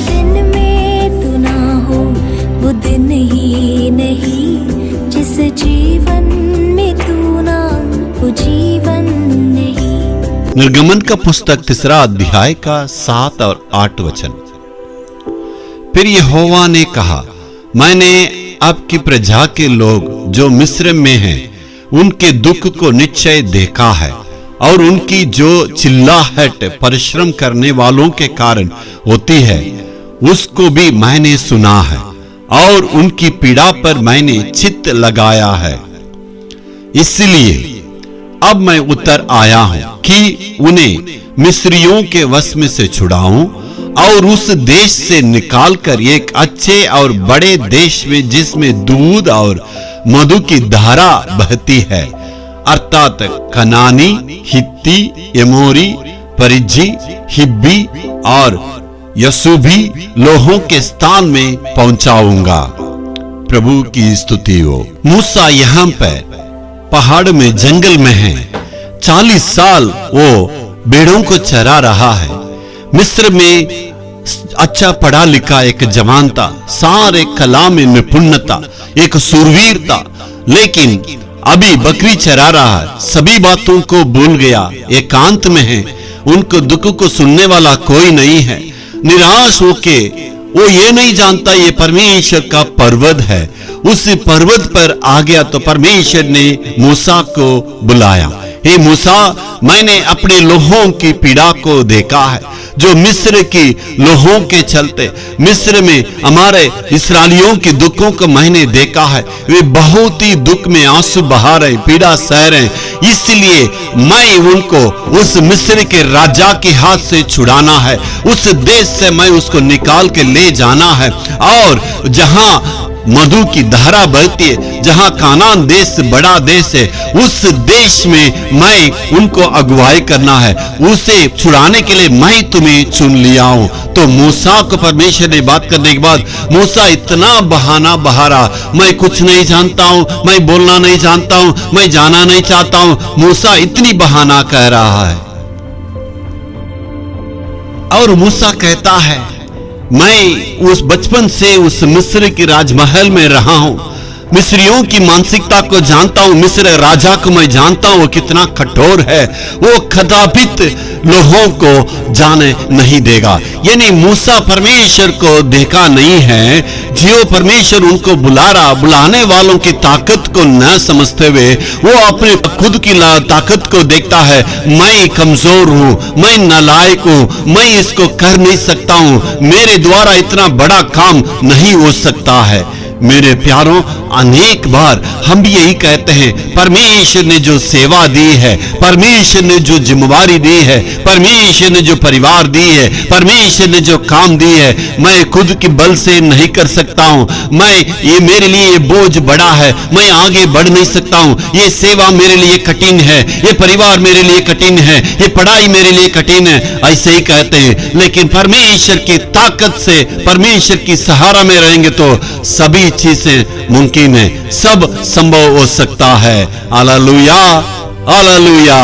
दिन में तू ना हो वो दिन ही नहीं, जिस जीवन में तू ना वो जीवन नहीं। निर्गमन का पुस्तक 3 अध्याय का 7 और 8 वचन। फिर यहोवा ने कहा, मैंने आपकी प्रजा के लोग जो मिस्र में हैं उनके दुख को निश्चय देखा है, और उनकी जो चिल्लाहट परिश्रम करने वालों के कारण होती है उसको भी मैंने सुना है, और उनकी पीड़ा पर मैंने चित्त लगाया है। इसलिए अब मैं उतर आया हूं कि उन्हें मिस्रियों के वश में से छुड़ाऊं और उस देश से निकालकर एक अच्छे और बड़े देश में, जिसमें दूध और मधु की धारा बहती है, अर्थात कनानी, हित्ती, एमोरी, परिज्जी, हिब्बी और यसूबी लोगों के स्थान में पहुंचाऊंगा। प्रभु की स्तुति हो। मूसा यहाँ पर पहाड़ में, जंगल में है। 40 साल वो भेड़ों को चरा रहा है। मिस्र में अच्छा पढ़ा लिखा एक जवान था, सारे कला में निपुणता, एक सूरवीर था, लेकिन अभी बकरी चरा रहा है, सभी बातों को भूल गया, एकांत में है, उनको दुख को सुनने वाला कोई नहीं है। निराश होके वो ये नहीं जानता ये परमेश्वर का पर्वत है। उस पर्वत पर आ गया तो परमेश्वर ने मूसा को बुलाया, हे मूसा, मैंने अपने लोगों की पीड़ा को देखा है, जो मिस्र की लोगों के चलते मिस्र में हमारे इस्राएलियों के दुखों को मैंने देखा है। वे बहुत ही दुख में आंसू बहा रहे, पीड़ा सह रहे, इसलिए मैं उनको उस मिस्र के राजा के हाथ से छुड़ाना है, उस देश से मैं उसको निकाल के ले जाना है, और जहां मधु की धारा बहती है, जहां कानान देश बड़ा देश है, उस देश में मैं उनको अगुवाई करना है। उसे छुड़ाने के लिए मैं तुम्हें चुन लिया हूं। तो मूसा को परमेश्वर ने बात करने के बाद, मूसा इतना बहाना बहा रहा, मैं कुछ नहीं जानता हूं, मैं बोलना नहीं जानता हूं, मैं जाना नहीं चाहता हूं। मूसा इतनी बहाना कह रहा है, और मूसा कहता है, मैं उस बचपन से उस मिस्र की राजमहल में रहा हूं, मिस्रियों की मानसिकता को जानता हूं, मिस्र राजा को मैं जानता हूं वो कितना कठोर है, वो कदापित लोगों को जाने नहीं देगा। यानी मूसा परमेश्वर को देखा नहीं है, जो परमेश्वर उनको बुला रहा, बुलाने वालों की ताकत को न समझते हुए वो अपने खुद की ताकत को देखता है। मैं कमजोर हूं, मैं नालायक हूं, मैं इसको कर नहीं सकता हूं, मेरे द्वारा इतना बड़ा काम नहीं हो सकता है। मेरे प्यारों, अनेक बार हम भी यही कहते हैं, परमेश्वर ने जो सेवा दी है, परमेश्वर ने जो जिम्मेवारी दी है, परमेश्वर ने जो परिवार दी है, परमेश्वर ने जो काम दी है, मैं खुद के बल से नहीं कर सकता हूं, ये मेरे लिए ये बोझ बड़ा है, मैं आगे बढ़ नहीं सकता हूं, ये सेवा मेरे लिए कठिन है, ये परिवार मेरे लिए कठिन है, ये पढ़ाई मेरे लिए कठिन है, ऐसे ही कहते हैं। लेकिन परमेश्वर की ताकत से, परमेश्वर की सहारा में रहेंगे तो सभी चीजें मुमकिन है, सब संभव हो सकता है। Hallelujah, hallelujah.